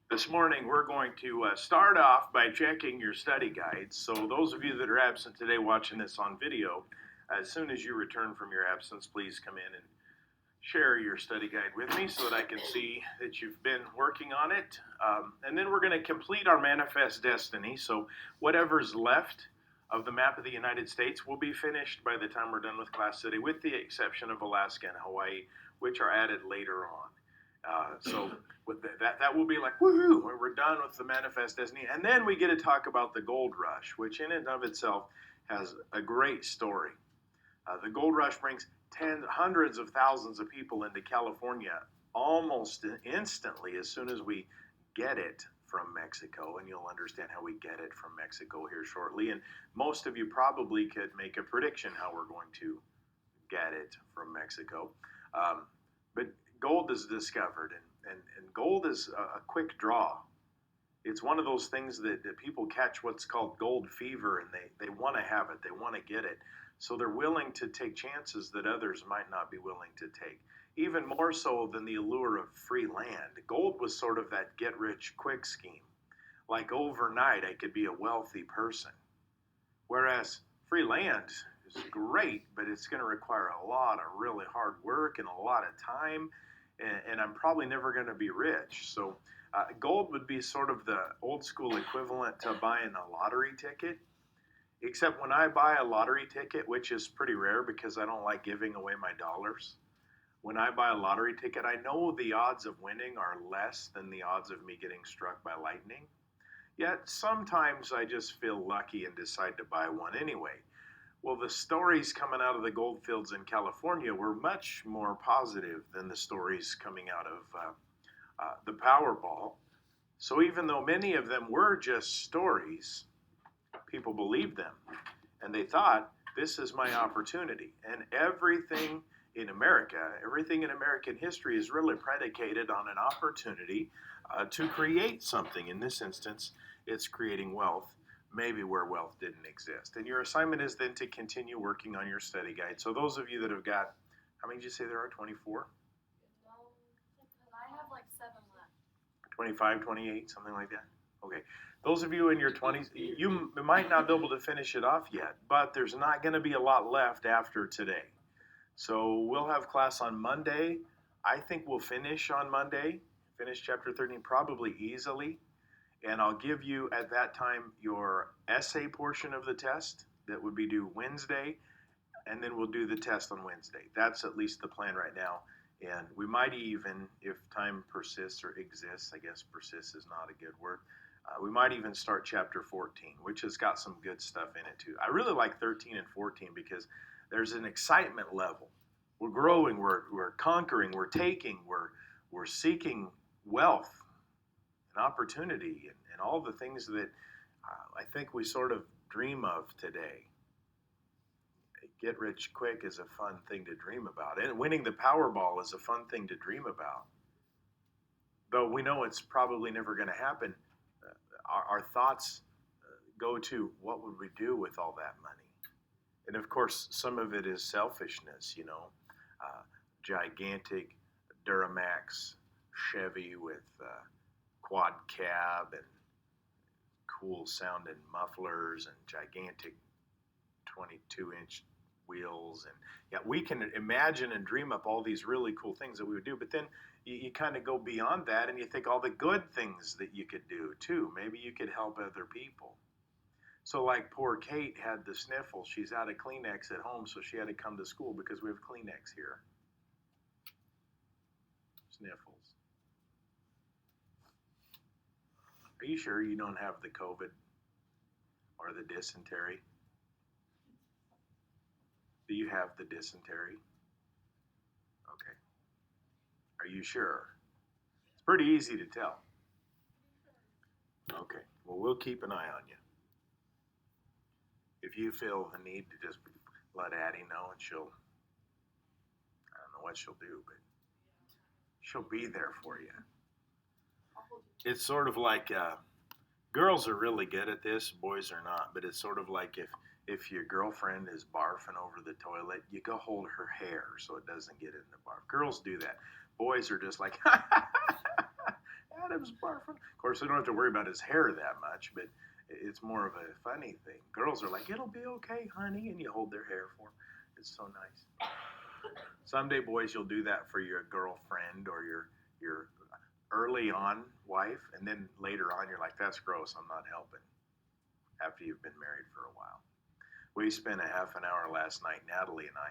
This morning, we're going to start off by checking your study guides. So, those of you that are absent today watching this on video, as soon as you return from your absence, please come in and share your study guide with me so that I can see that you've been working on it. And then we're going to complete our manifest destiny. So, whatever's left of the map of the United States will be finished by the time we're done with class today, with the exception of Alaska and Hawaii, which are added later on. So with that will be like woohoo, we're done with the manifest destiny, and then we get to talk about the gold rush, which in and of itself has a great story. The gold rush brings hundreds of thousands of people into California almost instantly as soon as we get it from Mexico, and you'll understand how we get it from Mexico here shortly. And most of you probably could make a prediction how we're going to get it from Mexico. But gold is discovered, and gold is a quick draw. It's one of those things that people catch what's called gold fever, and they want to have it, they want to get it. So they're willing to take chances that others might not be willing to take. Even more so than the allure of free land. Gold was sort of that get rich quick scheme. Like overnight, I could be a wealthy person. Whereas free land is great, but it's going to require a lot of really hard work and a lot of time, and I'm probably never going to be rich. So gold would be sort of the old school equivalent to buying a lottery ticket. Except when I buy a lottery ticket, which is pretty rare because I don't like giving away my dollars, when I buy a lottery ticket, I know the odds of winning are less than the odds of me getting struck by lightning. Yet sometimes I just feel lucky and decide to buy one anyway. Well, the stories coming out of the gold fields in California were much more positive than the stories coming out of the Powerball. So even though many of them were just stories, people believed them, and they thought, this is my opportunity. And everything in America, everything in American history is really predicated on an opportunity to create something. In this instance, it's creating wealth, maybe where wealth didn't exist. And your assignment is then to continue working on your study guide. So those of you that have got, how many did you say there are? 24? No, I have like 7 left. 25, 28, something like that? Okay. Those of you in your 20s, you might not be able to finish it off yet, but there's not going to be a lot left after today. So we'll have class on Monday. I think we'll finish on Monday, finish chapter 13 probably easily. And I'll give you at that time your essay portion of the test that would be due Wednesday, and then we'll do the test on Wednesday. That's at least the plan right now. And we might even, if time persists or exists, I guess persists is not a good word, we might even start chapter 14, which has got some good stuff in it too. I really like 13 and 14 because there's an excitement level. We're growing, we're conquering, we're taking, we're seeking wealth and opportunity and all the things that I think we sort of dream of today. Get rich quick is a fun thing to dream about, and winning the Powerball is a fun thing to dream about. Though we know it's probably never going to happen, our thoughts go to what would we do with all that money? And of course, some of it is selfishness, gigantic Duramax Chevy with quad cab and cool sounding mufflers and gigantic 22-inch wheels. And yeah, we can imagine and dream up all these really cool things that we would do, but then you kind of go beyond that and you think all the good things that you could do too. Maybe you could help other people. So like poor Kate had the sniffles. She's out of Kleenex at home, so she had to come to school because we have Kleenex here. Sniffles. Are you sure you don't have the COVID or the dysentery? Do you have the dysentery? Okay. Are you sure? It's pretty easy to tell. Okay. Well, we'll keep an eye on you. If you feel the need to just let Addie know, and I don't know what she'll do, but she'll be there for you. It's sort of like girls are really good at this, boys are not, but it's sort of like if your girlfriend is barfing over the toilet, you go hold her hair so it doesn't get in the barf. Girls do that. Boys are just like, Adam's barfing. Of course, we don't have to worry about his hair that much, but it's more of a funny thing. Girls are like, it'll be okay, honey, and you hold their hair for them. It's so nice. Someday, boys, you'll do that for your girlfriend or your early on wife, and then later on, you're like, that's gross. I'm not helping. After you've been married for a while. We spent a half an hour last night, Natalie and I.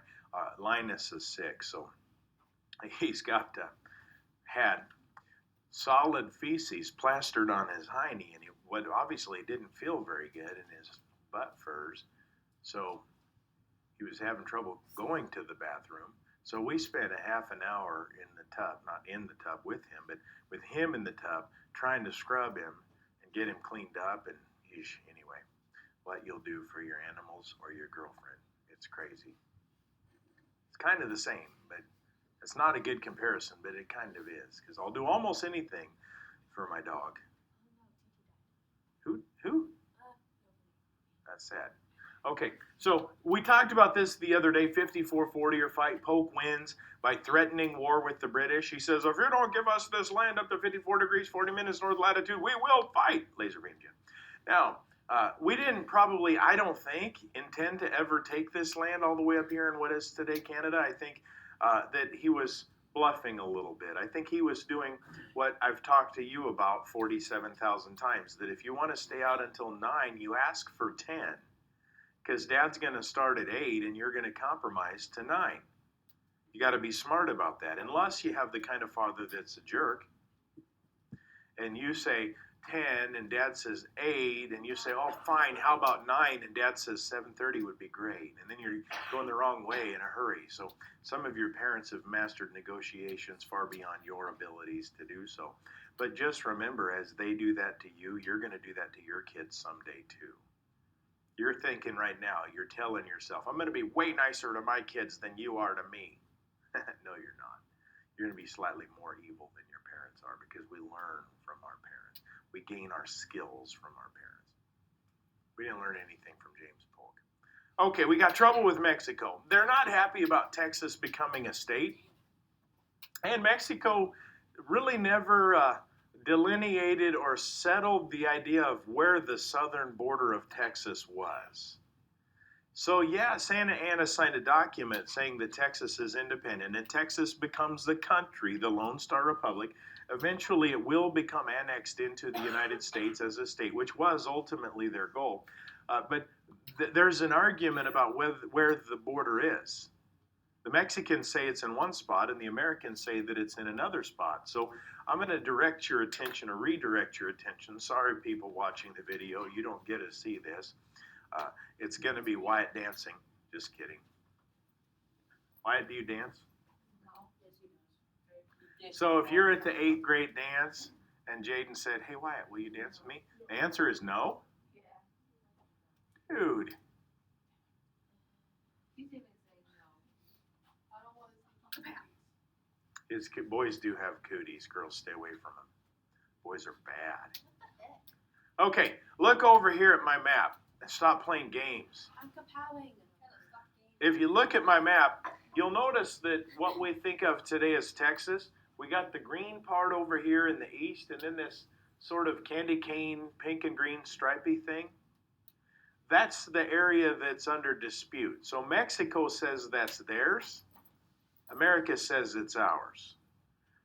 Linus is sick, so he's got had solid feces plastered on his hiney, and what obviously didn't feel very good in his butt furs. So he was having trouble going to the bathroom. So we spent a half an hour in the tub, not in the tub with him, but with him in the tub, trying to scrub him and get him cleaned up. And anyway, what you'll do for your animals or your girlfriend, it's crazy. It's kind of the same, but it's not a good comparison, but it kind of is, because I'll do almost anything for my dog. Who? That's sad. Okay, so we talked about this the other day, 54-40 or fight. Polk wins by threatening war with the British. He says, if you don't give us this land up to 54 degrees, 40 minutes north latitude, we will fight, laser beam Jim. Now, we didn't probably, I don't think, intend to ever take this land all the way up here in what is today Canada. I think that he was bluffing a little bit. I think he was doing what I've talked to you about 47,000 times, that if you want to stay out until 9, you ask for 10, because Dad's going to start at 8 and you're going to compromise to 9. You got to be smart about that, unless you have the kind of father that's a jerk, and you say 10 and Dad says 8, and you say, oh fine, how about 9, and Dad says 7:30 would be great, and then you're going the wrong way in a hurry. So some of your parents have mastered negotiations far beyond your abilities to do so. But just remember, as they do that to you, you're going to do that to your kids someday too. You're thinking right now, you're telling yourself, I'm going to be way nicer to my kids than you are to me. No, you're not. You're going to be slightly more evil than your parents are, because we learn from our parents. We gain our skills from our parents. We didn't learn anything from James Polk. Okay, we got trouble with Mexico. They're not happy about Texas becoming a state. And Mexico really never delineated or settled the idea of where the southern border of Texas was. So yeah, Santa Anna signed a document saying that Texas is independent, and Texas becomes the country, the Lone Star Republic. Eventually, it will become annexed into the United States as a state, which was ultimately their goal. But there's an argument about where the border is. The Mexicans say it's in one spot, and the Americans say that it's in another spot. So I'm going to direct your attention, or redirect your attention. Sorry, people watching the video, you don't get to see this. It's going to be Wyatt dancing. Just kidding. Wyatt, do you dance? So if you're at the 8th grade dance and Jaden said, hey, Wyatt, will you dance with me? The answer is no? Dude. Boys do have cooties. Girls, stay away from them. Boys are bad. Okay, look over here at my map and stop playing games. I'm kapowing. If you look at my map, you'll notice that what we think of today as Texas, we got the green part over here in the east, and then this sort of candy cane, pink and green stripy thing. That's the area that's under dispute. So Mexico says that's theirs. America says it's ours.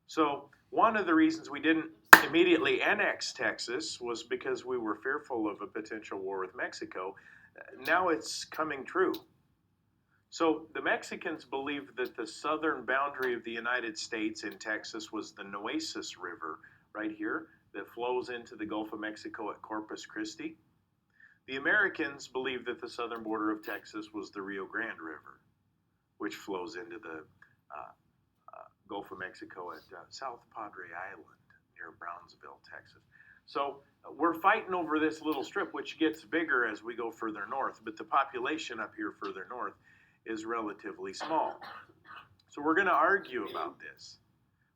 So one of the reasons we didn't immediately annex Texas was because we were fearful of a potential war with Mexico. Now it's coming true. So the Mexicans believed that the southern boundary of the United States in Texas was the Nueces River right here that flows into the Gulf of Mexico at Corpus Christi. The Americans believed that the southern border of Texas was the Rio Grande River, which flows into the Gulf of Mexico at South Padre Island near Brownsville, Texas. So we're fighting over this little strip, which gets bigger as we go further north, but the population up here further north is relatively small. So we're going to argue about this.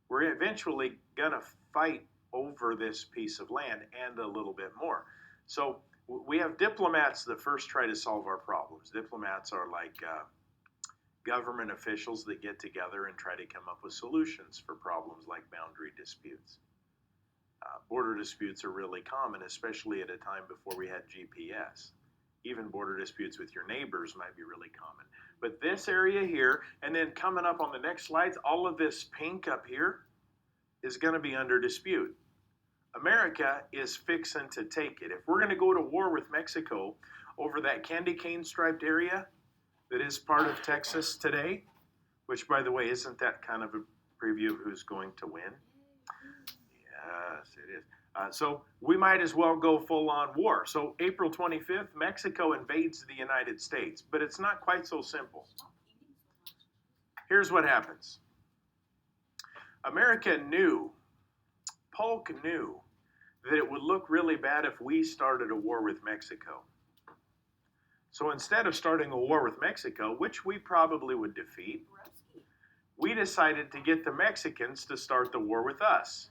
We're eventually going to fight over this piece of land and a little bit more. So we have diplomats that first try to solve our problems. Diplomats are like government officials that get together and try to come up with solutions for problems like boundary disputes. border disputes are really common, especially at a time before we had GPS. Even border disputes with your neighbors might be really common. But this area here, and then coming up on the next slides, all of this pink up here is going to be under dispute. America is fixing to take it. If we're going to go to war with Mexico over that candy cane striped area that is part of Texas today, which, by the way, isn't that kind of a preview of who's going to win? Yes, it is. So we might as well go full-on war. So April 25th, Mexico invades the United States, but it's not quite so simple. Here's what happens. America knew, Polk knew, that it would look really bad if we started a war with Mexico. So instead of starting a war with Mexico, which we probably would defeat, we decided to get the Mexicans to start the war with us.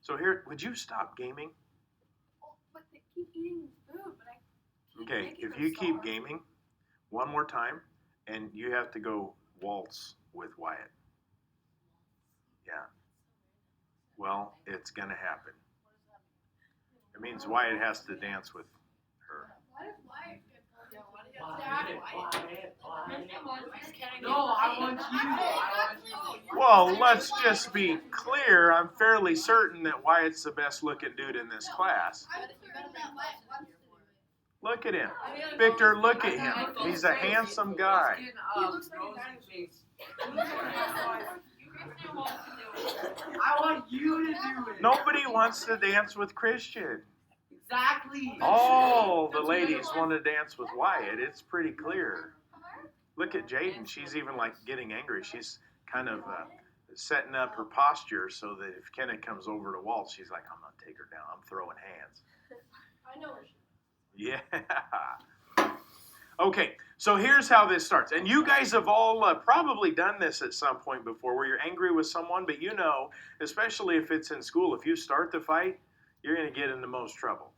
So here, would you stop gaming? Oh, but they keep eating food, but I keep Okay, making if them you keep starve. gaming one more time, and you have to go waltz with Wyatt. Yeah. Well, it's going to happen. It means Wyatt has to dance with her. Why does Wyatt get No, I want you. Well, let's just be clear. I'm fairly certain that Wyatt's the best looking dude in this class. I'm certain that Wyatt wants to do it. Look at him. Victor, look at him. He's a handsome guy. He looks like a I want you to do it. Nobody wants to dance with Christian. Exactly. All the ladies want to dance with Wyatt. It's pretty clear. Look at Jaden. She's even like getting angry. She's kind of setting up her posture so that if Kenneth comes over to waltz, she's like, I'm going to take her down. I'm throwing hands. I know where she Yeah. Okay, so here's how this starts. And you guys have all probably done this at some point before where you're angry with someone, but you know, especially if it's in school, if you start the fight, you're going to get in the most trouble.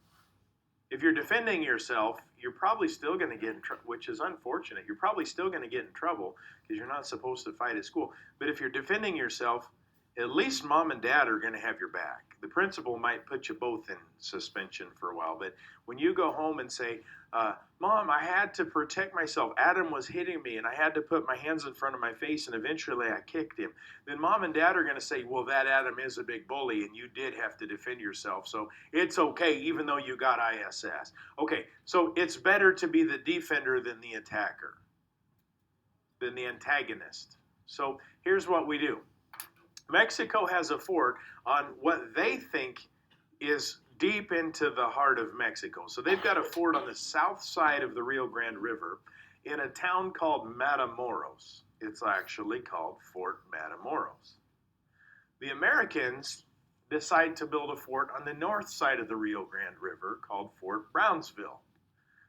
If you're defending yourself, you're probably still going to get in trouble, which is unfortunate. You're probably still going to get in trouble because you're not supposed to fight at school. But if you're defending yourself, at least mom and dad are going to have your back. The principal might put you both in suspension for a while, but when you go home and say, Mom, I had to protect myself. Adam was hitting me, and I had to put my hands in front of my face, and eventually I kicked him. Then mom and dad are going to say, well, that Adam is a big bully, and you did have to defend yourself, so it's okay, even though you got ISS. Okay, so it's better to be the defender than the attacker, than the antagonist. So here's what we do. Mexico has a fort on what they think is deep into the heart of Mexico. So they've got a fort on the south side of the Rio Grande River in a town called Matamoros. It's actually called Fort Matamoros. The Americans decide to build a fort on the north side of the Rio Grande River called Fort Brownsville.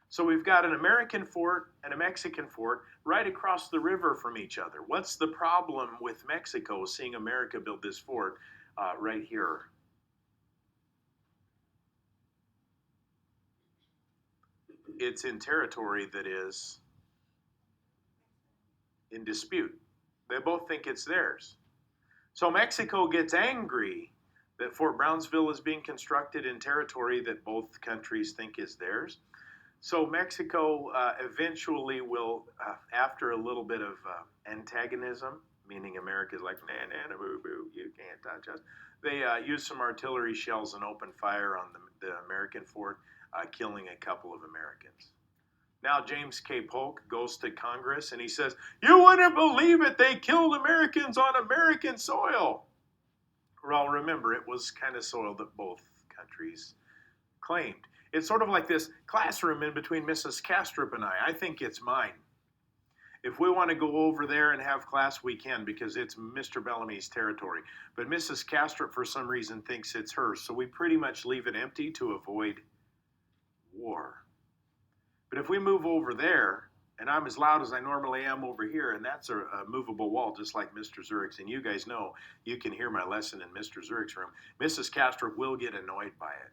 So we've got an American fort and a Mexican fort right across the river from each other. What's the problem with Mexico seeing America build this fort right here? It's in territory that is in dispute. They both think it's theirs. So Mexico gets angry that Fort Brownsville is being constructed in territory that both countries think is theirs. So Mexico eventually will, after a little bit of antagonism, meaning America's like, nah, boo, boo, you can't touch us. They use some artillery shells and open fire on the American fort, killing a couple of Americans. Now James K. Polk goes to Congress and he says, you wouldn't believe it, they killed Americans on American soil. Well, remember, it was kind of soil that both countries claimed. It's sort of like this classroom in between Mrs. Kastrup and I. I think it's mine. If we want to go over there and have class, we can because it's Mr. Bellamy's territory. But Mrs. Kastrup, for some reason, thinks it's hers. So we pretty much leave it empty to avoid war. But if we move over there, and I'm as loud as I normally am over here, and that's a movable wall, just like Mr. Zurich's, and you guys know you can hear my lesson in Mr. Zurich's room, Mrs. Kastrup will get annoyed by it.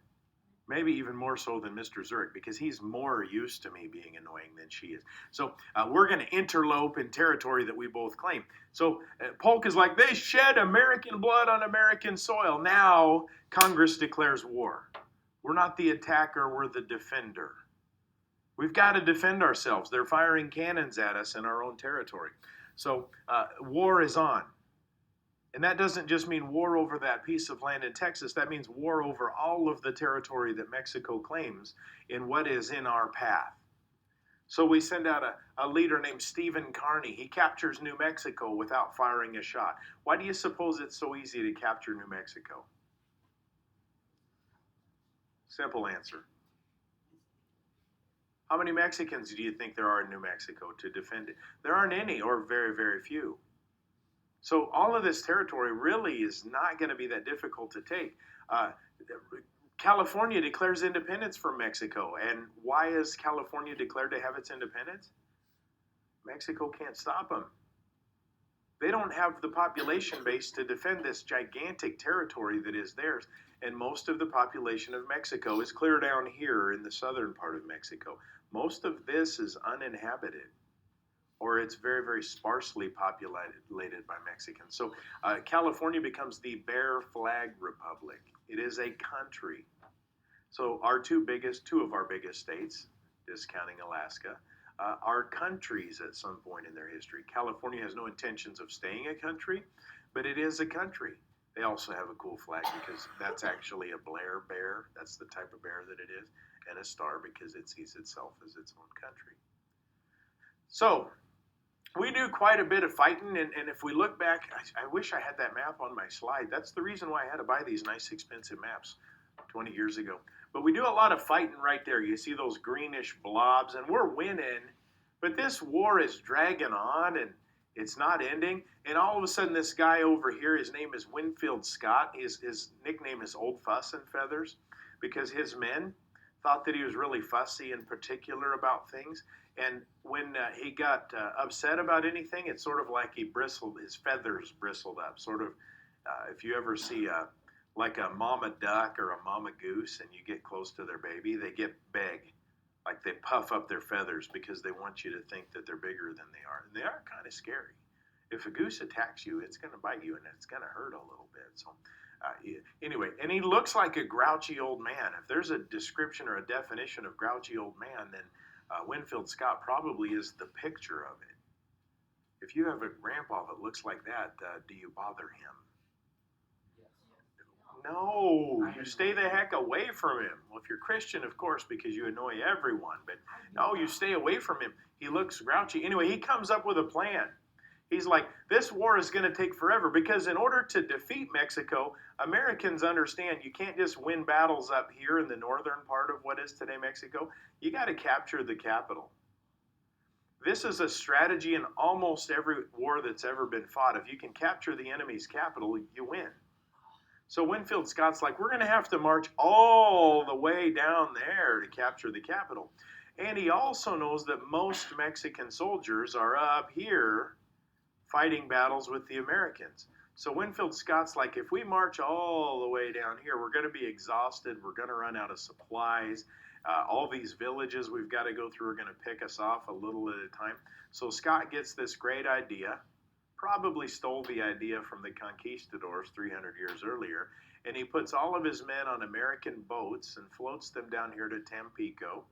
Maybe even more so than Mr. Zurich, because he's more used to me being annoying than she is. So we're going to interlope in territory that we both claim. So Polk is like, they shed American blood on American soil. Now Congress declares war. We're not the attacker, we're the defender. We've got to defend ourselves. They're firing cannons at us in our own territory. So war is on. And that doesn't just mean war over that piece of land in Texas. That means war over all of the territory that Mexico claims in what is in our path. So we send out a leader named Stephen Kearny. He captures New Mexico without firing a shot. Why do you suppose it's so easy to capture New Mexico? Simple answer. How many Mexicans do you think there are in New Mexico to defend it? There aren't any, or very, very few. So all of this territory really is not going to be that difficult to take. California declares independence from Mexico. And why is California declared to have its independence? Mexico can't stop them. They don't have the population base to defend this gigantic territory that is theirs. And most of the population of Mexico is clear down here in the southern part of Mexico. Most of this is uninhabited, or it's very, very sparsely populated by Mexicans. So California becomes the Bear Flag Republic. It is a country. So our two of our biggest states, discounting Alaska, are countries at some point in their history. California has no intentions of staying a country, but it is a country. They also have a cool flag because that's actually a Blair bear. That's the type of bear that it is, and a star because it sees itself as its own country. So we do quite a bit of fighting, and if we look back, I wish I had that map on my slide. That's the reason why I had to buy these nice expensive maps 20 years ago. But we do a lot of fighting right there. You see those greenish blobs, and we're winning, but this war is dragging on, and it's not ending. And all of a sudden, this guy over here, his name is Winfield Scott. His nickname is Old Fuss and Feathers because his men thought that he was really fussy and particular about things. And when he got upset about anything, it's sort of like his feathers bristled up. Sort of, if you ever see like a mama duck or a mama goose and you get close to their baby, they get big. Like they puff up their feathers because they want you to think that they're bigger than they are. And they are kind of scary. If a goose attacks you, it's going to bite you and it's going to hurt a little bit. So anyway, and he looks like a grouchy old man. If there's a description or a definition of grouchy old man, then Winfield Scott probably is the picture of it. If you have a grandpa that looks like that, do you bother him? No, you stay the heck away from him. Well, if you're Christian, of course, because you annoy everyone. But no, you stay away from him. He looks grouchy. Anyway, he comes up with a plan. He's like, this war is going to take forever because in order to defeat Mexico, Americans understand you can't just win battles up here in the northern part of what is today Mexico. You got to capture the capital. This is a strategy in almost every war that's ever been fought. If you can capture the enemy's capital, you win. So Winfield Scott's like, we're going to have to march all the way down there to capture the capital. And he also knows that most Mexican soldiers are up here fighting battles with the Americans. So Winfield Scott's like, if we march all the way down here, we're going to be exhausted. We're going to run out of supplies. All these villages we've got to go through are going to pick us off a little at a time. So Scott gets this great idea, probably stole the idea from the conquistadors 300 years earlier, and he puts all of his men on American boats and floats them down here to Tampico,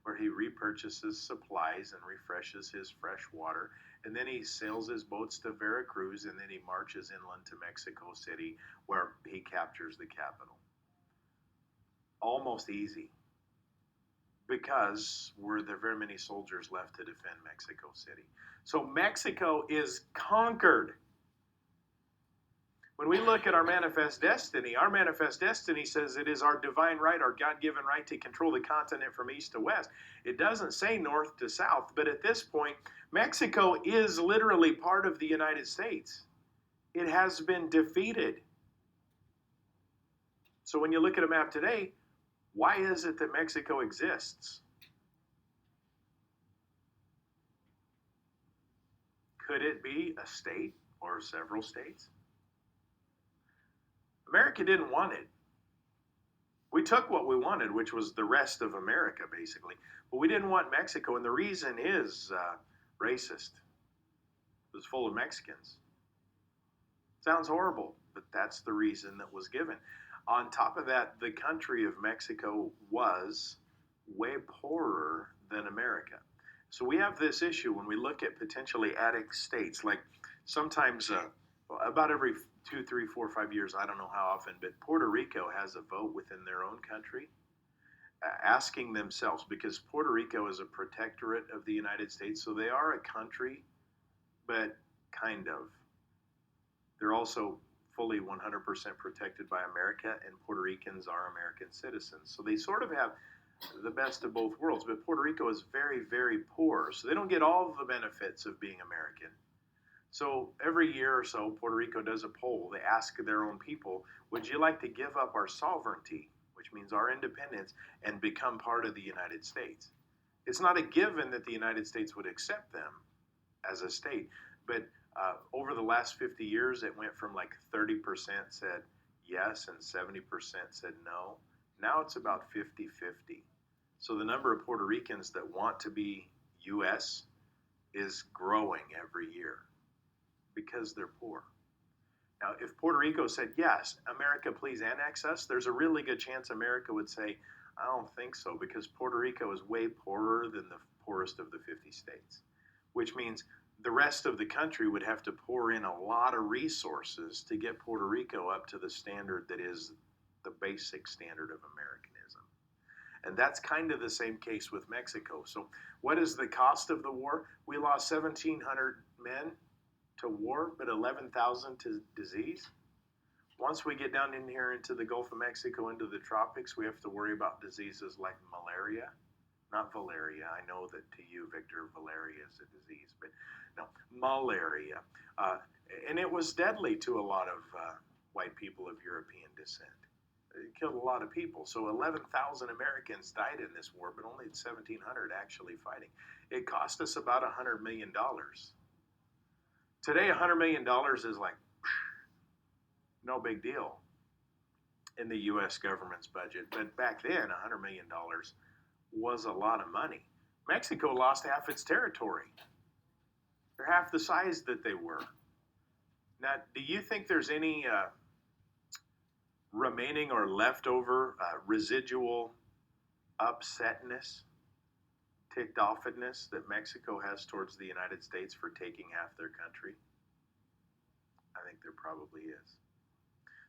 where he repurchases supplies and refreshes his fresh water. And then he sails his boats to Veracruz, and then he marches inland to Mexico City, where he captures the capital. Almost easy, because there are very many soldiers left to defend Mexico City. So Mexico is conquered. When we look at our manifest destiny says it is our divine right, our God-given right to control the continent from east to west. It doesn't say north to south, but at this point, Mexico is literally part of the United States. It has been defeated. So when you look at a map today, why is it that Mexico exists? Could it be a state or several states? America didn't want it. We took what we wanted, which was the rest of America, basically. But we didn't want Mexico, and the reason is racist. It was full of Mexicans. Sounds horrible, but that's the reason that was given. On top of that, the country of Mexico was way poorer than America. So we have this issue when we look at potentially adding states. Like sometimes, about every 2, 3, 4, 5 years, I don't know how often, but Puerto Rico has a vote within their own country asking themselves, because Puerto Rico is a protectorate of the United States, so they are a country, but kind of. They're also fully 100% protected by America, and Puerto Ricans are American citizens. So they sort of have the best of both worlds, but Puerto Rico is very, very poor, so they don't get all of the benefits of being American. So every year or so, Puerto Rico does a poll. They ask their own people, would you like to give up our sovereignty, which means our independence, and become part of the United States? It's not a given that the United States would accept them as a state, but over the last 50 years, it went from like 30% said yes and 70% said no. Now it's about 50-50. So the number of Puerto Ricans that want to be U.S. is growing every year because they're poor. Now, if Puerto Rico said, yes, America, please annex us, there's a really good chance America would say, I don't think so, because Puerto Rico is way poorer than the poorest of the 50 states, which means the rest of the country would have to pour in a lot of resources to get Puerto Rico up to the standard that is the basic standard of Americanism. And that's kind of the same case with Mexico. So what is the cost of the war? We lost 1,700 men to war, but 11,000 to disease. Once we get down in here into the Gulf of Mexico, into the tropics, we have to worry about diseases like malaria. Not Valeria. I know that to you, Victor, Valeria is a disease, but no, malaria. And it was deadly to a lot of white people of European descent. It killed a lot of people. So 11,000 Americans died in this war, but only 1,700 actually fighting. It cost us about $100 million. Today, $100 million is like no big deal in the U.S. government's budget. But back then, $100 million was a lot of money. Mexico lost half its territory. They're half the size that they were. Now, do you think there's any remaining or leftover residual upsetness, ticked offedness that Mexico has towards the United States for taking half their country? I think there probably is.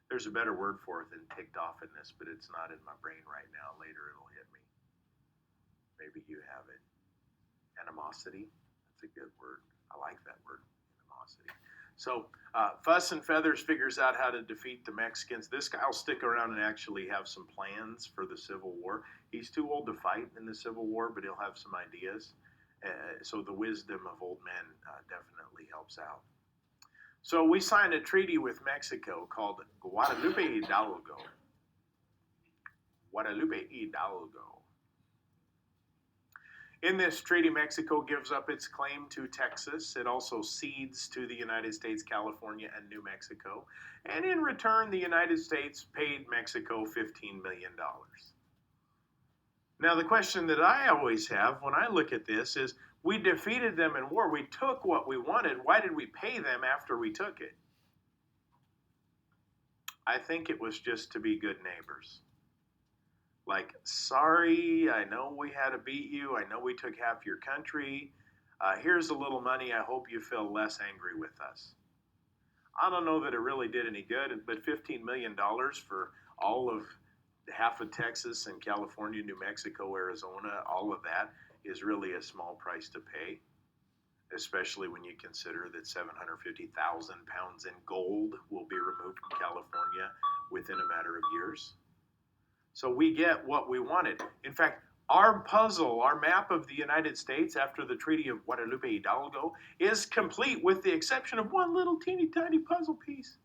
There's a better word for it than ticked offedness, but it's not in my brain right now. Later it'll hit me. Maybe you have it. Animosity. That's a good word. I like that word, animosity. So Fuss and Feathers figures out how to defeat the Mexicans. This guy will stick around and actually have some plans for the Civil War. He's too old to fight in the Civil War, but he'll have some ideas. So the wisdom of old men definitely helps out. So we signed a treaty with Mexico called Guadalupe Hidalgo. Guadalupe Hidalgo. In this treaty, Mexico gives up its claim to Texas. It also cedes to the United States, California, and New Mexico. And in return, the United States paid Mexico $15 million. Now, the question that I always have when I look at this is, we defeated them in war. We took what we wanted. Why did we pay them after we took it? I think it was just to be good neighbors. Like, sorry, I know we had to beat you. I know we took half your country. Here's a little money. I hope you feel less angry with us. I don't know that it really did any good, but $15 million for all of half of Texas and California, New Mexico, Arizona, all of that is really a small price to pay, especially when you consider that 750,000 pounds in gold will be removed from California within a matter of years. So we get what we wanted. In fact, our puzzle, our map of the United States after the Treaty of Guadalupe Hidalgo is complete with the exception of one little teeny tiny puzzle piece.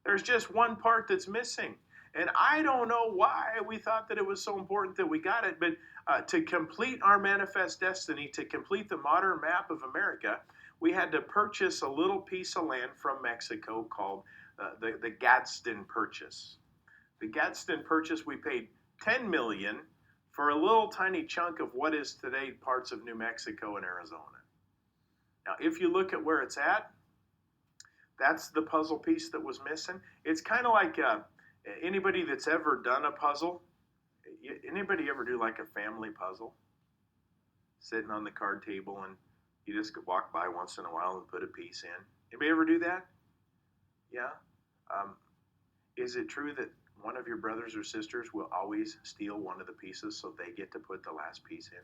There's just one part that's missing. And I don't know why we thought that it was so important that we got it, but to complete our manifest destiny, to complete the modern map of America, we had to purchase a little piece of land from Mexico called the Gadsden Purchase. The Gadsden purchase, we paid $10 million for a little tiny chunk of what is today parts of New Mexico and Arizona. Now, if you look at where it's at, that's the puzzle piece that was missing. It's kind of like anybody that's ever done a puzzle. Anybody ever do like a family puzzle? Sitting on the card table and you just walk by once in a while and put a piece in. Anybody ever do that? Yeah. Is it true that one of your brothers or sisters will always steal one of the pieces so they get to put the last piece in?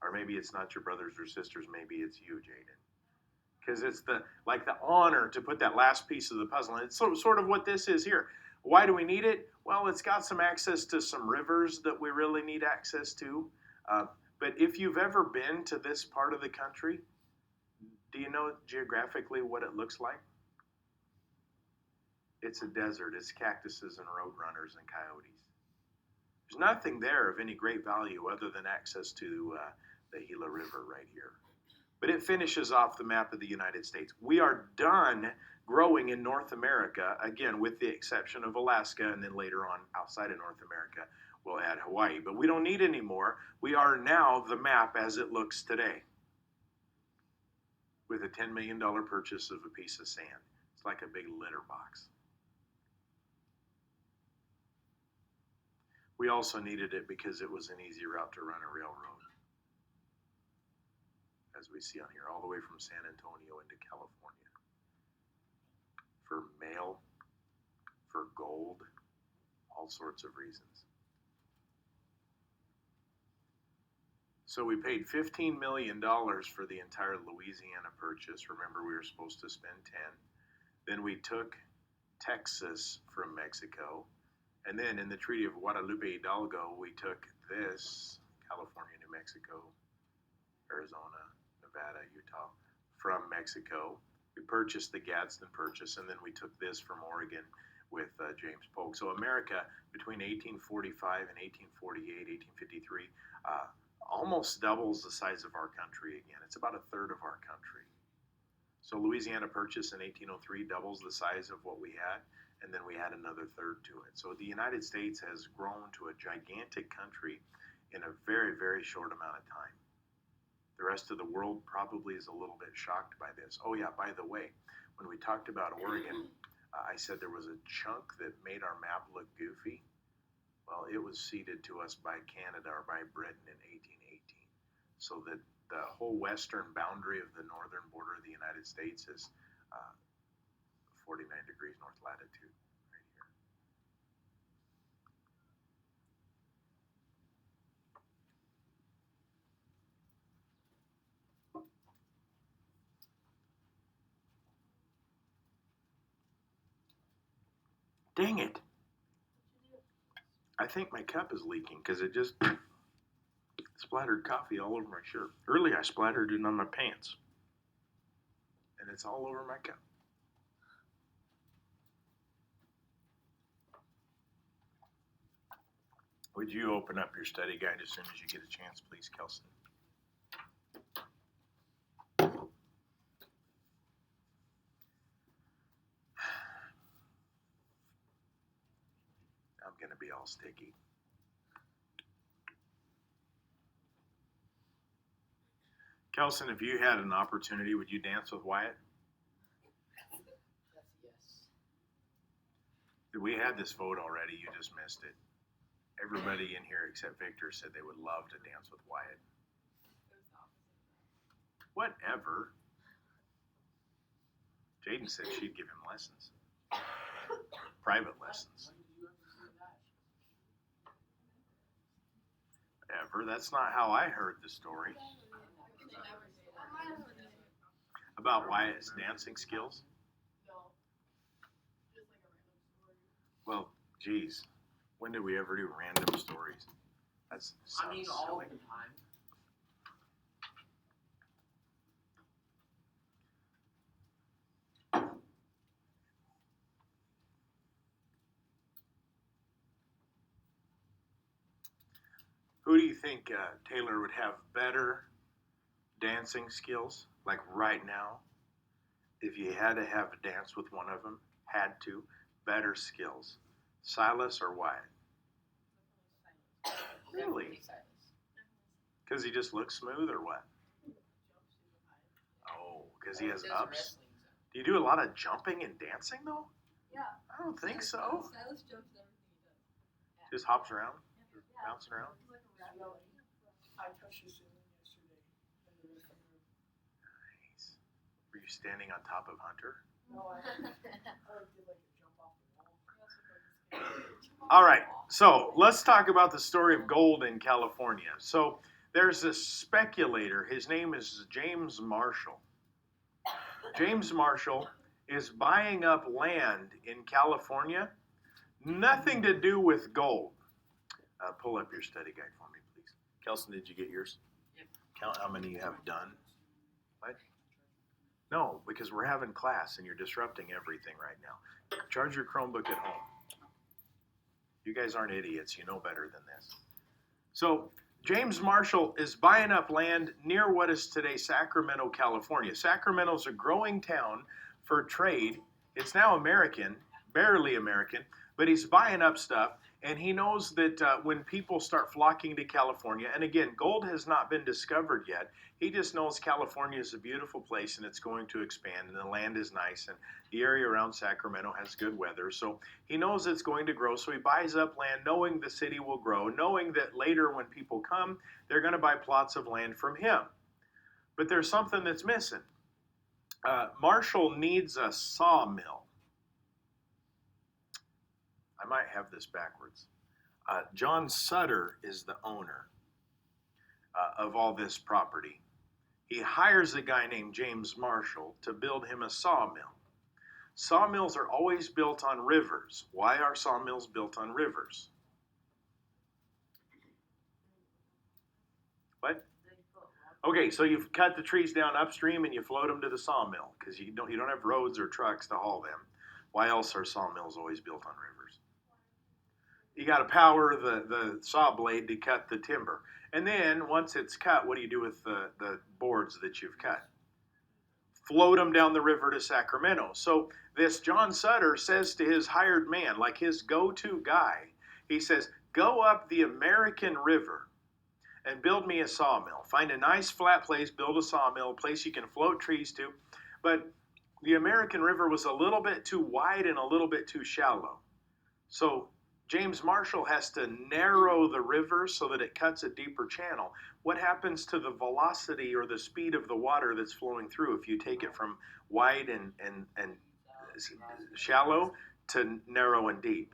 Or maybe it's not your brothers or sisters, maybe it's you, Jaden. Because it's the honor to put that last piece of the puzzle. And it's sort of what this is here. Why do we need it? Well, it's got some access to some rivers that we really need access to. But if you've ever been to this part of the country, do you know geographically what it looks like? It's a desert. It's cactuses and roadrunners and coyotes. There's nothing there of any great value other than access to the Gila River right here. But it finishes off the map of the United States. We are done growing in North America, again, with the exception of Alaska, and then later on, outside of North America, we'll add Hawaii. But we don't need any more. We are now the map as it looks today, with a $10 million purchase of a piece of sand. It's like a big litter box. We also needed it because it was an easy route to run a railroad, as we see on here, all the way from San Antonio into California. For mail, for gold, all sorts of reasons. So we paid $15 million for the entire Louisiana purchase. Remember, we were supposed to spend 10. Then we took Texas from Mexico. And then in the Treaty of Guadalupe Hidalgo, we took this, California, New Mexico, Arizona, Nevada, Utah, from Mexico. We purchased the Gadsden purchase, and then we took this from Oregon with James Polk. So America, between 1845 and 1848, 1853, almost doubles the size of our country again. It's about a third of our country. So Louisiana purchase in 1803 doubles the size of what we had, and then we add another third to it. So the United States has grown to a gigantic country in a very, very short amount of time. The rest of the world probably is a little bit shocked by this. Oh yeah, by the way, when we talked about Oregon, I said there was a chunk that made our map look goofy. Well, it was ceded to us by Canada or by Britain in 1818. So that the whole western boundary of the northern border of the United States is 49 degrees north latitude right here. Dang it. I think my cup is leaking because it just splattered coffee all over my shirt. Earlier I splattered it on my pants. And it's all over my cup. Would you open up your study guide as soon as you get a chance, please, Kelson? I'm going to be all sticky. Kelson, if you had an opportunity, would you dance with Wyatt? Yes. We had this vote already. You just missed it. Everybody in here except Victor said they would love to dance with Wyatt. Whatever. Jaden said she'd give him lessons. Private lessons. Whatever. That's not how I heard the story. About Wyatt's dancing skills? Well, geez. When did we ever do random stories? That sounds all silly. the time. Who do you think Taylor would have better dancing skills, like right now? If you had to have a dance with one of them, had to, better skills. Silas or Wyatt? Really? Because he just looks smooth or what? Oh, because he has ups. Do you do a lot of jumping and dancing though? Yeah. I don't think so. Silas jumps and everything he does. Just hops around, bouncing around. He's like a rabbit. I touched the ceiling yesterday. And the rest of them. Nice. Were you standing on top of Hunter? No, I did like a jump off the wall. All right, so let's talk about the story of gold in California. So there's this speculator. His name is James Marshall. James Marshall is buying up land in California, nothing to do with gold. Pull up your study guide for me, please. Kelson, did you get yours? Yep. Count how many you have done. What? No, because we're having class and you're disrupting everything right now. Charge your Chromebook at home. You guys aren't idiots. You know better than this. So James Marshall is buying up land near what is today Sacramento, California. Sacramento's a growing town for trade. It's now American, barely American, but he's buying up stuff. And he knows that when people start flocking to California, and again, gold has not been discovered yet. He just knows California is a beautiful place and it's going to expand and the land is nice and the area around Sacramento has good weather. So he knows it's going to grow. So he buys up land knowing the city will grow, knowing that later when people come, they're going to buy plots of land from him. But there's something that's missing. Marshall needs a sawmill. I might have this backwards. John Sutter is the owner of all this property. He hires a guy named James Marshall to build him a sawmill. Sawmills are always built on rivers. Why are sawmills built on rivers? What? Okay, so you've cut the trees down upstream and you float them to the sawmill because you don't have roads or trucks to haul them. Why else are sawmills always built on rivers? You got to power the saw blade to cut the timber. And then once it's cut, what do you do with the boards that you've cut? Float them down the river to Sacramento. So this John Sutter says to his hired man, like his go-to guy, he says, go up the American River and build me a sawmill. Find a nice flat place, build a sawmill, a place you can float trees to. But the American River was a little bit too wide and a little bit too shallow. So James Marshall has to narrow the river so that it cuts a deeper channel. What happens to the velocity or the speed of the water that's flowing through if you take it from wide and shallow to narrow and deep?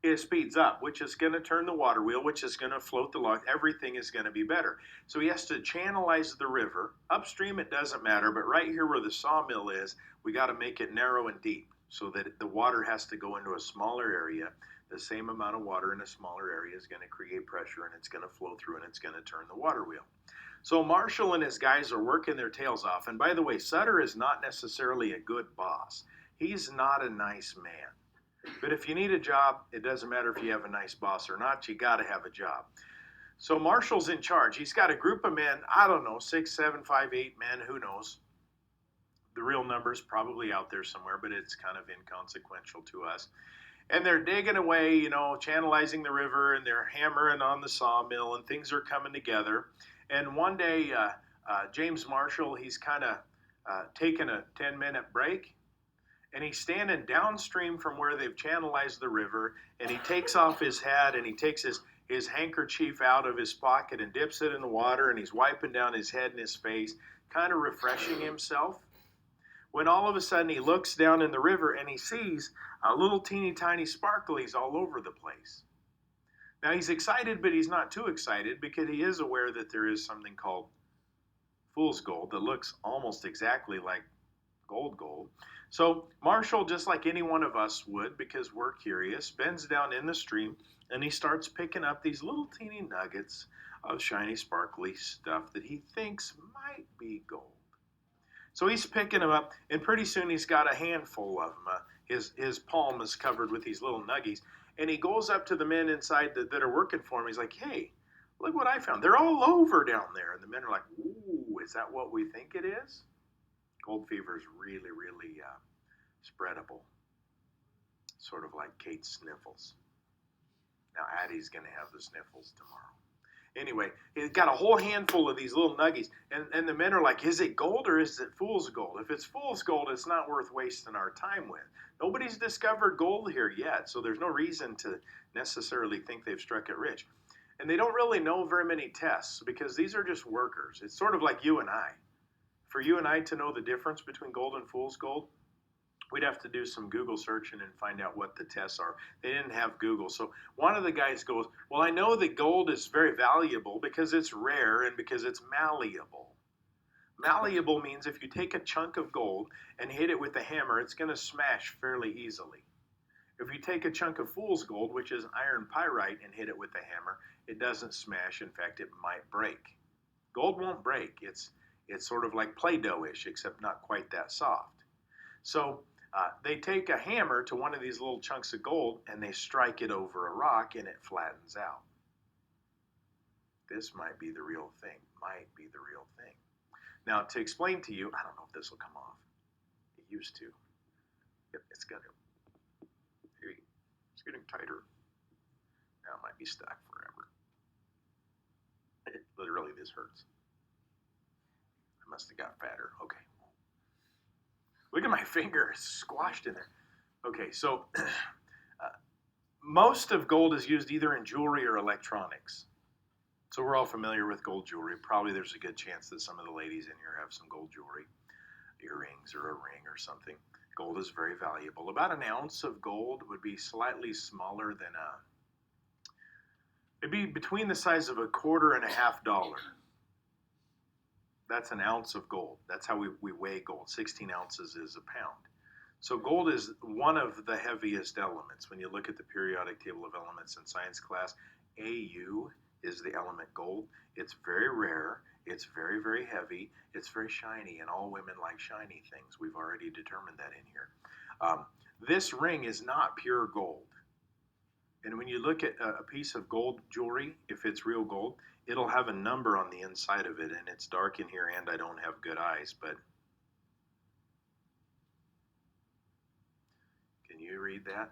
It speeds up, which is going to turn the water wheel, which is going to float the log. Everything is going to be better. So he has to channelize the river. Upstream, it doesn't matter, but right here where the sawmill is, we got to make it narrow and deep so that the water has to go into a smaller area. The same amount of water in a smaller area is going to create pressure and it's going to flow through and it's going to turn the water wheel. So Marshall and his guys are working their tails off. And by the way, Sutter is not necessarily a good boss. He's not a nice man. But if you need a job, it doesn't matter if you have a nice boss or not, you got to have a job. So Marshall's in charge. He's got a group of men, I don't know, 6, 7, 5, 8 men, who knows. The real number's probably out there somewhere, but it's kind of inconsequential to us. And they're digging away, you know, channelizing the river, and they're hammering on the sawmill, and things are coming together. And one day, James Marshall, he's kind of taking a 10-minute break, and he's standing downstream from where they've channelized the river, and he takes off his hat, and he takes his handkerchief out of his pocket and dips it in the water, and he's wiping down his head and his face, kind of refreshing himself. When all of a sudden he looks down in the river and he sees little teeny tiny sparklies all over the place. Now he's excited, but he's not too excited because he is aware that there is something called fool's gold that looks almost exactly like gold. So Marshall, just like any one of us would, because we're curious, bends down in the stream and he starts picking up these little teeny nuggets of shiny sparkly stuff that he thinks might be gold. So he's picking them up, and pretty soon he's got a handful of them. His palm is covered with these little nuggies. And he goes up to the men inside that are working for him. He's like, hey, look what I found. They're all over down there. And the men are like, ooh, is that what we think it is? Gold fever is really, really spreadable. sort of like Kate sniffles. Now Addie's going to have the sniffles tomorrow. Anyway, he's got a whole handful of these little nuggies, and the men are like, is it gold or is it fool's gold? If it's fool's gold, it's not worth wasting our time with. Nobody's discovered gold here yet, so there's no reason to necessarily think they've struck it rich. And they don't really know very many tests because these are just workers. It's sort of like you and I. For you and I to know the difference between gold and fool's gold, we'd have to do some Google searching and find out what the tests are. They didn't have Google. So one of the guys goes, well, I know that gold is very valuable because it's rare and because it's malleable. Malleable means if you take a chunk of gold and hit it with a hammer, it's going to smash fairly easily. If you take a chunk of fool's gold, which is iron pyrite, and hit it with a hammer, it doesn't smash. In fact, it might break. Gold won't break. It's sort of like Play-Doh-ish, except not quite that soft. So they take a hammer to one of these little chunks of gold and they strike it over a rock and it flattens out. This might be the real thing. Might be the real thing. Now, to explain to you, I don't know if this will come off. It used to. Yep, it's got to. Here you go. It's getting tighter. Now it might be stuck forever. Literally, this hurts. I must have got fatter. Okay. Look at my finger. It's squashed in there. Okay, so most of gold is used either in jewelry or electronics. So we're all familiar with gold jewelry. Probably there's a good chance that some of the ladies in here have some gold jewelry, earrings or a ring or something. Gold is very valuable. About an ounce of gold would be slightly smaller than it'd be between the size of $1.50 and $1/2. That's an ounce of gold. That's how we weigh gold. 16 ounces is a pound. So gold is one of the heaviest elements. When you look at the periodic table of elements in science class, Au is the element gold. It's very rare. It's very, very heavy. It's very shiny, and all women like shiny things. We've already determined that in here. This ring is not pure gold. And when you look at a piece of gold jewelry, if it's real gold, it'll have a number on the inside of it, and it's dark in here, and I don't have good eyes, but can you read that?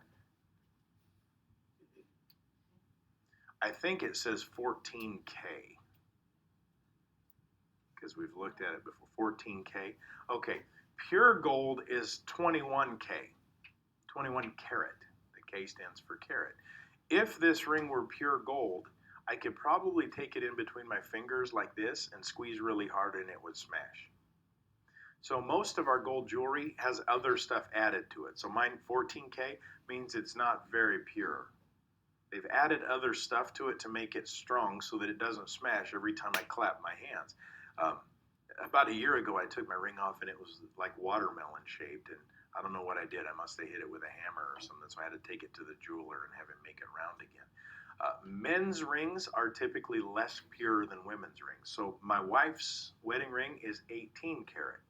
I think it says 14K, because we've looked at it before. 14K. Okay, pure gold is 21K, 21 carat. The K stands for carat. If this ring were pure gold, I could probably take it in between my fingers like this and squeeze really hard and it would smash. So most of our gold jewelry has other stuff added to it. So mine 14K means it's not very pure. They've added other stuff to it to make it strong so that it doesn't smash every time I clap my hands. About a year ago I took my ring off and it was like watermelon shaped, and I don't know what I did. I must have hit it with a hammer or something, so I had to take it to the jeweler and have him make it round again. Men's rings are typically less pure than women's rings. So my wife's wedding ring is 18 karat.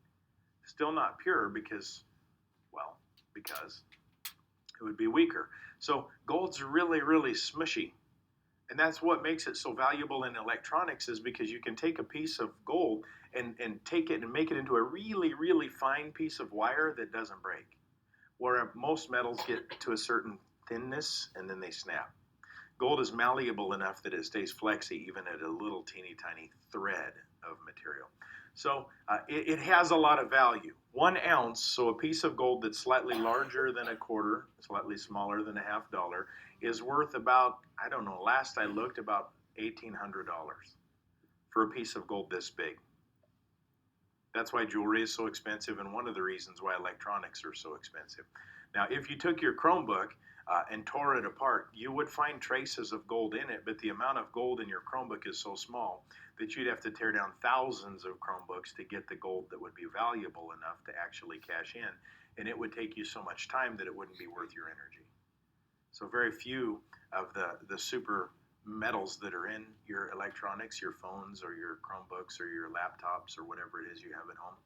Still not pure because it would be weaker. So gold's really, really smushy. And that's what makes it so valuable in electronics, is because you can take a piece of gold and take it and make it into a really, really fine piece of wire that doesn't break. Where most metals get to a certain thinness and then they snap. Gold is malleable enough that it stays flexy even at a little teeny tiny thread of material. So it has a lot of value. 1 ounce, so a piece of gold that's slightly larger than $0.25, slightly smaller than $0.50, is worth about, I don't know, last I looked, about $1,800 for a piece of gold this big. That's why jewelry is so expensive, and one of the reasons why electronics are so expensive. Now, if you took your Chromebook and tore it apart, you would find traces of gold in it, but the amount of gold in your Chromebook is so small that you'd have to tear down thousands of Chromebooks to get the gold that would be valuable enough to actually cash in, and it would take you so much time that it wouldn't be worth your energy. So very few of the super metals that are in your electronics, your phones or your Chromebooks or your laptops or whatever it is you have at home,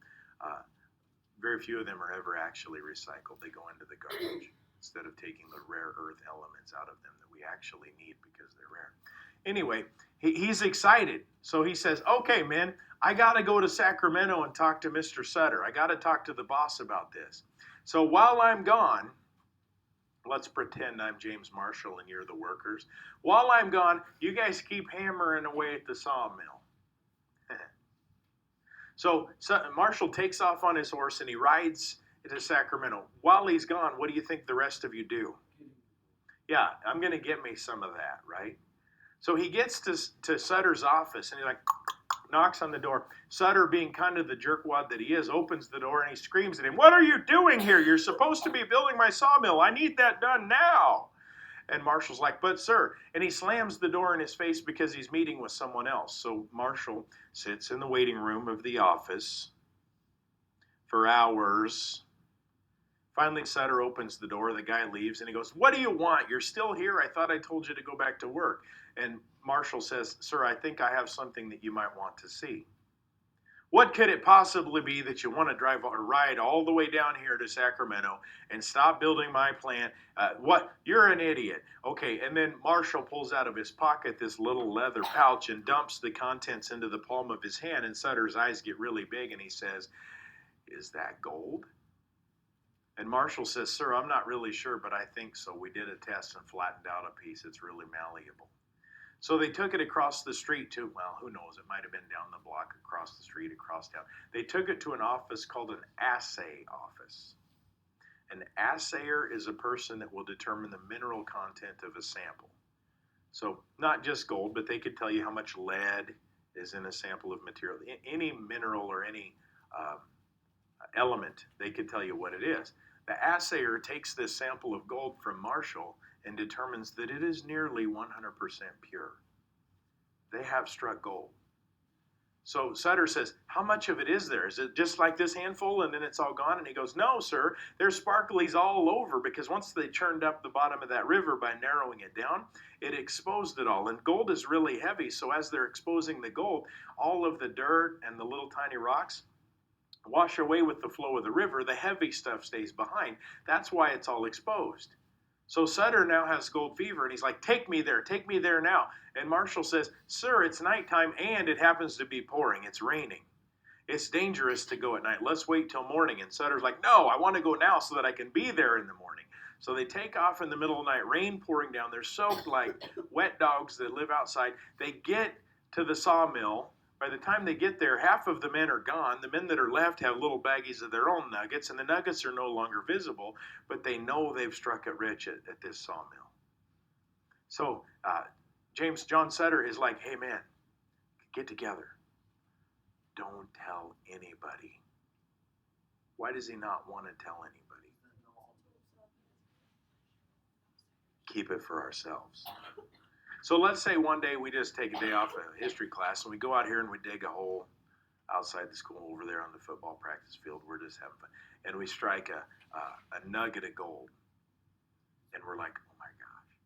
very few of them are ever actually recycled. They go into the garbage instead of taking the rare earth elements out of them that we actually need because they're rare. Anyway, he's excited. So he says, okay, man, I got to go to Sacramento and talk to Mr. Sutter. I got to talk to the boss about this. So while I'm gone, Let's pretend I'm James Marshall and you're the workers. While I'm gone, you guys keep hammering away at the sawmill. So Marshall takes off on his horse and he rides to Sacramento. While he's gone, what do you think the rest of you do? Yeah, I'm going to get me some of that, right? So he gets to Sutter's office and he knocks on the door. Sutter, being kind of the jerkwad that he is, opens the door and he screams at him, "What are you doing here? You're supposed to be building my sawmill. I need that done now." And Marshall's like, "But sir," and he slams the door in his face because he's meeting with someone else. So Marshall sits in the waiting room of the office for hours. Finally, Sutter opens the door. The guy leaves and he goes, "What do you want? You're still here? I thought I told you to go back to work." And Marshall says, "Sir, I think I have something that you might want to see." "What could it possibly be that you want to drive or ride all the way down here to Sacramento and stop building my plant? What? You're an idiot." Okay, and then Marshall pulls out of his pocket this little leather pouch and dumps the contents into the palm of his hand, and Sutter's eyes get really big and he says, "Is that gold?" And Marshall says, "Sir, I'm not really sure, but I think so. We did a test and flattened out a piece. It's really malleable." So they took it across the street to, well, who knows, it might have been down the block, across the street, across town. They took it to an office called an assay office. An assayer is a person that will determine the mineral content of a sample. So not just gold, but they could tell you how much lead is in a sample of material. Any mineral or any element, they could tell you what it is. The assayer takes this sample of gold from Marshall and determines that it is nearly 100% pure. They have struck gold. So Sutter says, "How much of it is there? Is it just like this handful and then it's all gone?" And he goes, "No, sir, there's sparklies all over, because once they churned up the bottom of that river by narrowing it down, it exposed it all. And gold is really heavy, so as they're exposing the gold, all of the dirt and the little tiny rocks wash away with the flow of the river. The heavy stuff stays behind. That's why it's all exposed." So Sutter now has gold fever and he's like, take me there now." And Marshall says, "Sir, it's nighttime and it happens to be pouring. It's raining. It's dangerous to go at night. Let's wait till morning." And Sutter's like, "No, I want to go now so that I can be there in the morning." So they take off in the middle of the night, rain pouring down. They're soaked like wet dogs that live outside. They get to the sawmill. By the time they get there, half of the men are gone. The men that are left have little baggies of their own nuggets, and the nuggets are no longer visible, but they know they've struck it rich at this sawmill. So John Sutter is like, "Hey man, get together. Don't tell anybody." Why does he not want to tell anybody? Keep it for ourselves. So let's say one day we just take a day off of history class and we go out here and we dig a hole outside the school over there on the football practice field. We're just having fun. And we strike a nugget of gold. And we're like, "Oh my gosh."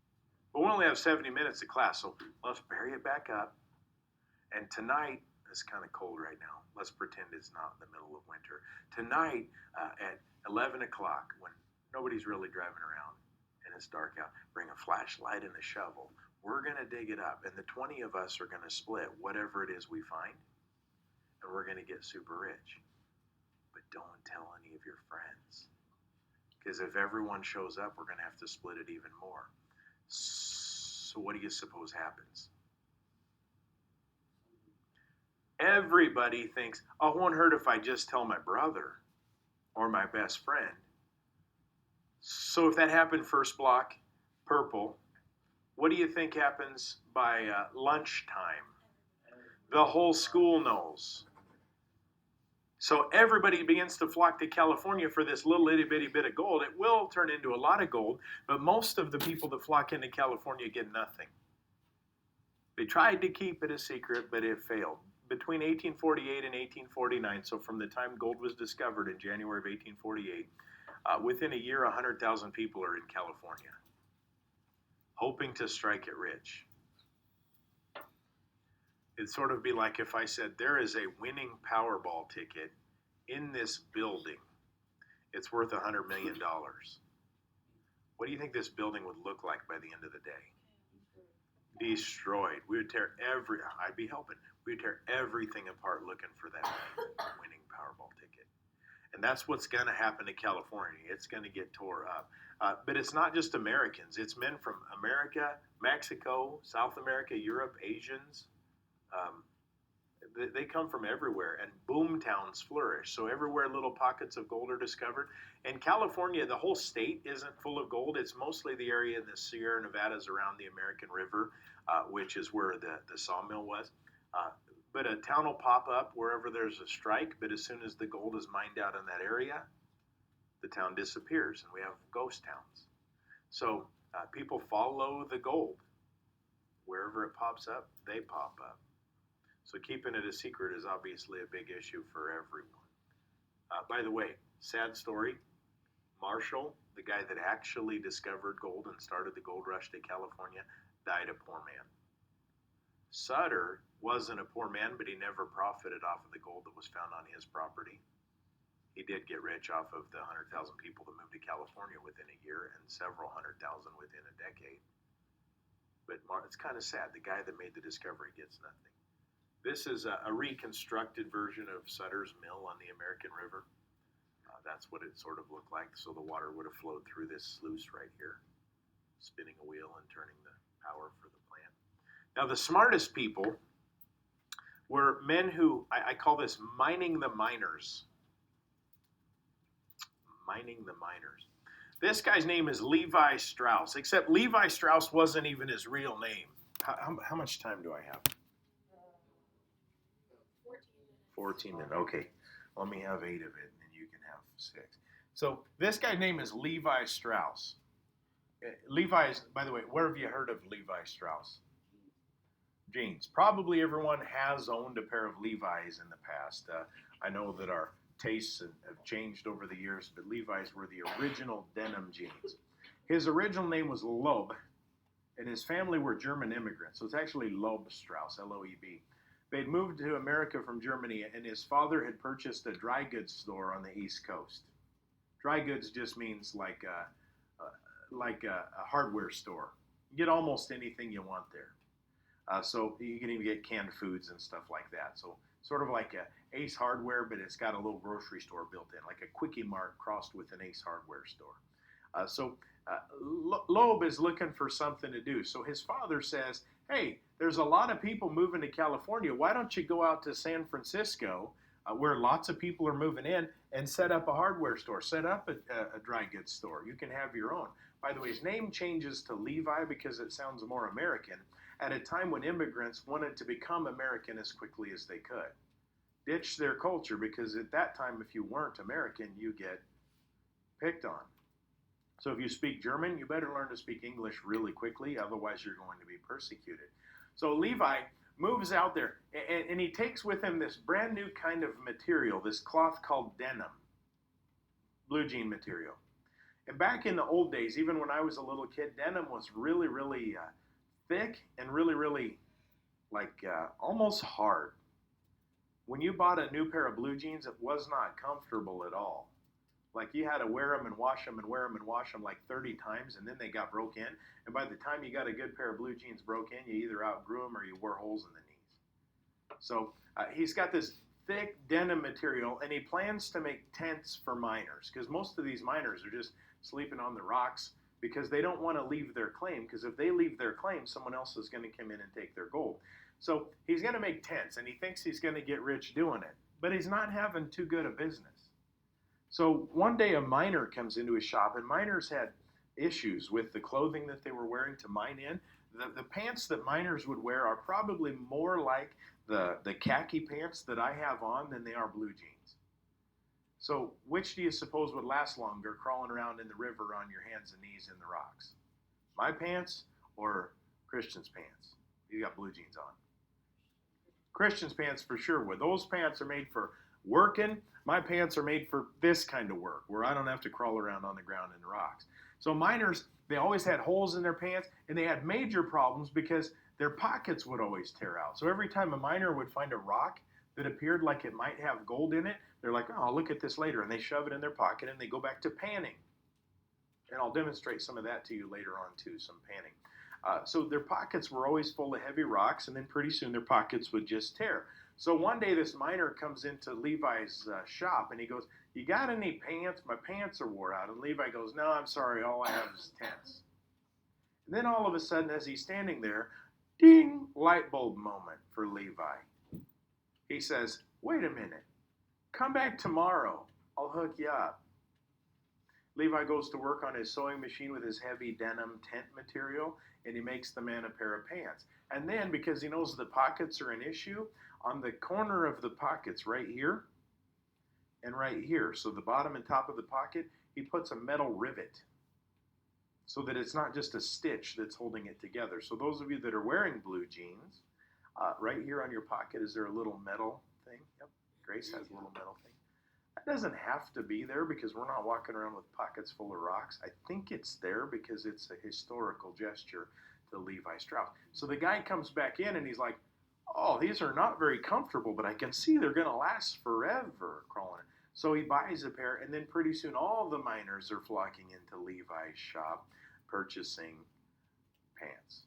But we only have 70 minutes of class, so let's bury it back up. And tonight, it's kind of cold right now. Let's pretend it's not in the middle of winter. Tonight at 11 o'clock, when nobody's really driving around and it's dark out, bring a flashlight and a shovel. We're going to dig it up, and the 20 of us are going to split whatever it is we find, and we're going to get super rich. But don't tell any of your friends, because if everyone shows up, we're going to have to split it even more. So what do you suppose happens? Everybody thinks, "Oh, it won't hurt if I just tell my brother or my best friend." So if that happened first block, purple, what do you think happens by lunchtime? The whole school knows. So everybody begins to flock to California for this little itty bitty bit of gold. It will turn into a lot of gold, but most of the people that flock into California get nothing. They tried to keep it a secret, but it failed. Between 1848 and 1849, so from the time gold was discovered in January of 1848, within a year, 100,000 people are in California, hoping to strike it rich. It'd sort of be like if I said, there is a winning Powerball ticket in this building. It's worth $100 million. What do you think this building would look like by the end of the day? Destroyed. We would tear I'd be helping. We would tear everything apart looking for that winning Powerball ticket. And that's what's going to happen to California. It's going to get tore up. But it's not just Americans. It's men from America, Mexico, South America, Europe, Asians. Um, they come from everywhere, and boom towns flourish. So everywhere little pockets of gold are discovered. And California, the whole state isn't full of gold. It's mostly the area in the Sierra Nevadas around the American River, which is where the sawmill was. But a town will pop up wherever there's a strike, but as soon as the gold is mined out in that area, the town disappears, and we have ghost towns. So people follow the gold. Wherever it pops up, they pop up. So keeping it a secret is obviously a big issue for everyone. By the way, sad story. Marshall, the guy that actually discovered gold and started the gold rush to California, died a poor man. Sutter wasn't a poor man, but he never profited off of the gold that was found on his property. He did get rich off of the 100,000 people that moved to California within a year and several 100,000 within a decade. But it's kind of sad. The guy that made the discovery gets nothing. This is a reconstructed version of Sutter's Mill on the American River. That's what it sort of looked like. So the water would have flowed through this sluice right here, spinning a wheel and turning the power for the plant. Now, the smartest people were men who, I call this mining the miners. Mining the miners. This guy's name is Levi Strauss, except Levi Strauss wasn't even his real name. How much time do I have? 14 minutes. Okay. Let me have 8 of it, and then you can have 6. So this guy's name is Levi Strauss. Levi is, by the way, where have you heard of Levi Strauss? Jeans. Probably everyone has owned a pair of Levi's in the past. I know that our tastes have changed over the years, but Levi's were the original denim jeans. His original name was Loeb, and his family were German immigrants. So it's actually Loeb Strauss, L-O-E-B. They'd moved to America from Germany, and his father had purchased a dry goods store on the East Coast. Dry goods just means like a hardware store. You get almost anything you want there. So you can even get canned foods and stuff like that. So sort of like a Ace Hardware, but it's got a little grocery store built in, like a Quickie Mart crossed with an Ace Hardware store. Loeb is looking for something to do. So his father says, hey, there's a lot of people moving to California. Why don't you go out to San Francisco, where lots of people are moving in, and set up a hardware store, set up a dry goods store. You can have your own. By the way, his name changes to Levi because it sounds more American, at a time when immigrants wanted to become American as quickly as they could. Ditch their culture, because at that time, if you weren't American, you get picked on. So if you speak German, you better learn to speak English really quickly, otherwise you're going to be persecuted. So Levi moves out there, and he takes with him this brand new kind of material, this cloth called denim, blue jean material. And back in the old days, even when I was a little kid, denim was really, really thick and really, really almost hard. When you bought a new pair of blue jeans, it was not comfortable at all. Like you had to wear them and wash them and wear them and wash them like 30 times, and then they got broke in. And by the time you got a good pair of blue jeans broke in, you either outgrew them or you wore holes in the knees. So he's got this thick denim material, and he plans to make tents for miners, because most of these miners are just sleeping on the rocks because they don't want to leave their claim, because if they leave their claim, someone else is going to come in and take their gold. So he's going to make tents, and he thinks he's going to get rich doing it, but he's not having too good a business. So one day a miner comes into his shop, and miners had issues with the clothing that they were wearing to mine in. The pants that miners would wear are probably more like the khaki pants that I have on than they are blue jeans. So which do you suppose would last longer, crawling around in the river on your hands and knees in the rocks? My pants or Christian's pants? You got blue jeans on. Christian's pants for sure would. Those pants are made for working. My pants are made for this kind of work, where I don't have to crawl around on the ground in the rocks. So miners, they always had holes in their pants, and they had major problems because their pockets would always tear out. So every time a miner would find a rock that appeared like it might have gold in it, they're like, oh, I'll look at this later, and they shove it in their pocket, and they go back to panning. And I'll demonstrate some of that to you later on too, some panning. So their pockets were always full of heavy rocks, and then pretty soon their pockets would just tear. So one day this miner comes into Levi's shop, and he goes, you got any pants? My pants are wore out. And Levi goes, no, I'm sorry, all I have is tents. And then all of a sudden, as he's standing there, ding, light bulb moment for Levi. He says, wait a minute, come back tomorrow, I'll hook you up. Levi goes to work on his sewing machine with his heavy denim tent material, and he makes the man a pair of pants. And then, because he knows the pockets are an issue, on the corner of the pockets right here and right here, so the bottom and top of the pocket, he puts a metal rivet so that it's not just a stitch that's holding it together. So those of you that are wearing blue jeans, right here on your pocket, is there a little metal thing? Yep, Grace has a little metal thing. That doesn't have to be there because we're not walking around with pockets full of rocks. I think it's there because it's a historical gesture to Levi Strauss. So the guy comes back in and he's like, oh, these are not very comfortable, but I can see they're going to last forever, crawling. So he buys a pair, and then pretty soon all the miners are flocking into Levi's shop purchasing pants.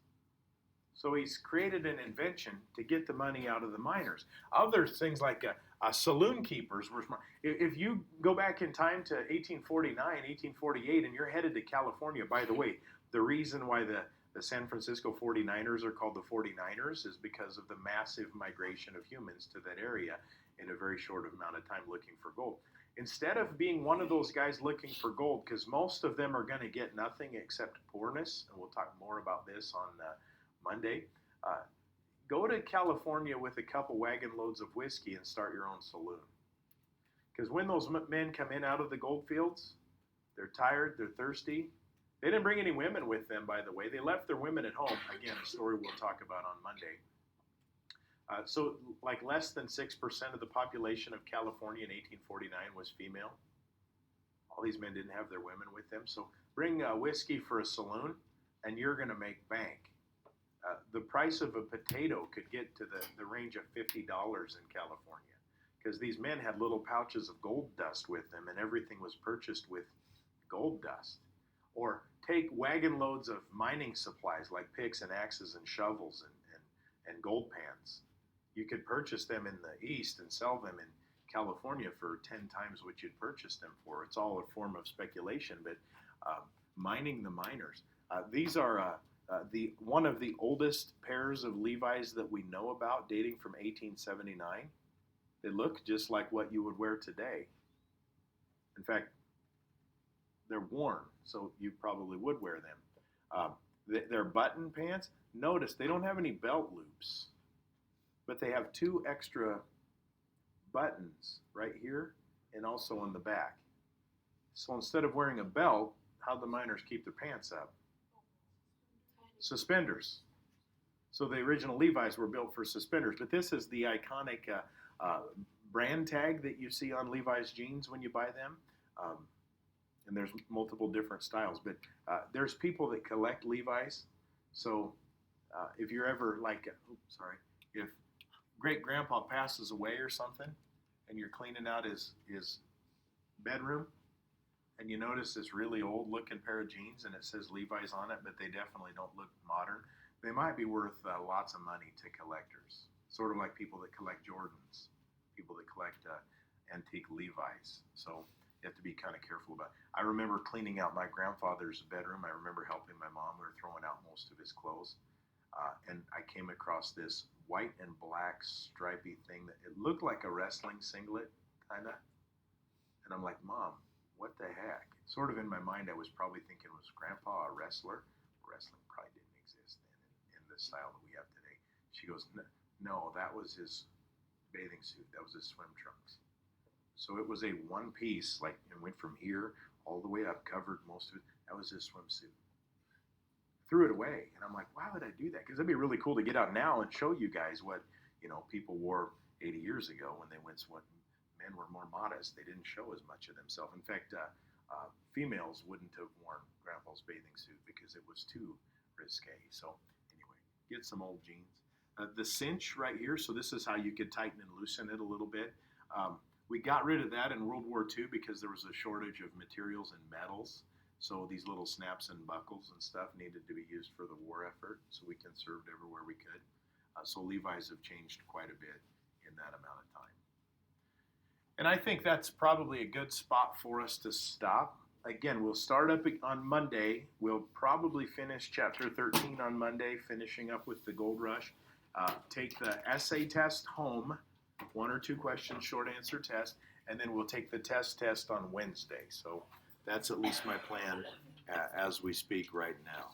So he's created an invention to get the money out of the miners. Other things like saloon keepers were smart. If you go back in time to 1849, 1848, and you're headed to California, by the way, the reason why the San Francisco 49ers are called the 49ers is because of the massive migration of humans to that area in a very short amount of time looking for gold. Instead of being one of those guys looking for gold, because most of them are going to get nothing except poorness, and we'll talk more about this on Monday, go to California with a couple wagon loads of whiskey and start your own saloon. Because when those men come in out of the gold fields, they're tired, they're thirsty. They didn't bring any women with them, by the way. They left their women at home. Again, a story we'll talk about on Monday. So like less than 6% of the population of California in 1849 was female. All these men didn't have their women with them. So bring whiskey for a saloon and you're going to make bank. The price of a potato could get to the range of $50 in California because these men had little pouches of gold dust with them and everything was purchased with gold dust. Or take wagon loads of mining supplies like picks and axes and shovels and gold pans. You could purchase them in the East and sell them in California for 10 times what you'd purchase them for. It's all a form of speculation, but mining the miners. These are one of the oldest pairs of Levi's that we know about, dating from 1879. They look just like what you would wear today. In fact, they're worn, so you probably would wear them. They're button pants. Notice they don't have any belt loops, but they have 2 extra buttons right here and also on the back. So instead of wearing a belt, how do the miners keep their pants up? Suspenders. So the original Levi's were built for suspenders, but this is the iconic brand tag that you see on Levi's jeans when you buy them. And there's multiple different styles, but there's people that collect Levi's. So if you're ever like, if great grandpa passes away or something, and you're cleaning out his bedroom, and you notice this really old looking pair of jeans and it says Levi's on it, but they definitely don't look modern, they might be worth lots of money to collectors. Sort of like people that collect Jordans, people that collect antique Levi's. So you have to be kind of careful about it. I remember cleaning out my grandfather's bedroom. I remember helping my mom. We were throwing out most of his clothes. And I came across this white and black stripy thing that it looked like a wrestling singlet, kind of. And I'm like, Mom, what the heck? Sort of in my mind, I was probably thinking, was Grandpa a wrestler? Wrestling probably didn't exist then in the style that we have today. She goes, no, that was his bathing suit. That was his swim trunks. So it was a one piece, like, and went from here all the way up, covered most of it. That was his swimsuit. Threw it away, and I'm like, why would I do that? Because it'd be really cool to get out now and show you guys what people wore 80 years ago when they went. What men were more modest. They didn't show as much of themselves. In fact, females wouldn't have worn Grandpa's bathing suit because it was too risque. So anyway, get some old jeans. The cinch right here. So this is how you could tighten and loosen it a little bit. We got rid of that in World War II because there was a shortage of materials and metals. So these little snaps and buckles and stuff needed to be used for the war effort. So we conserved everywhere we could. So Levi's have changed quite a bit in that amount of time. And I think that's probably a good spot for us to stop. Again, we'll start up on Monday. We'll probably finish chapter 13 on Monday, finishing up with the gold rush. Take the essay test home, 1 or 2 questions, short answer test, and then we'll take the test on Wednesday. So that's at least my plan as we speak right now.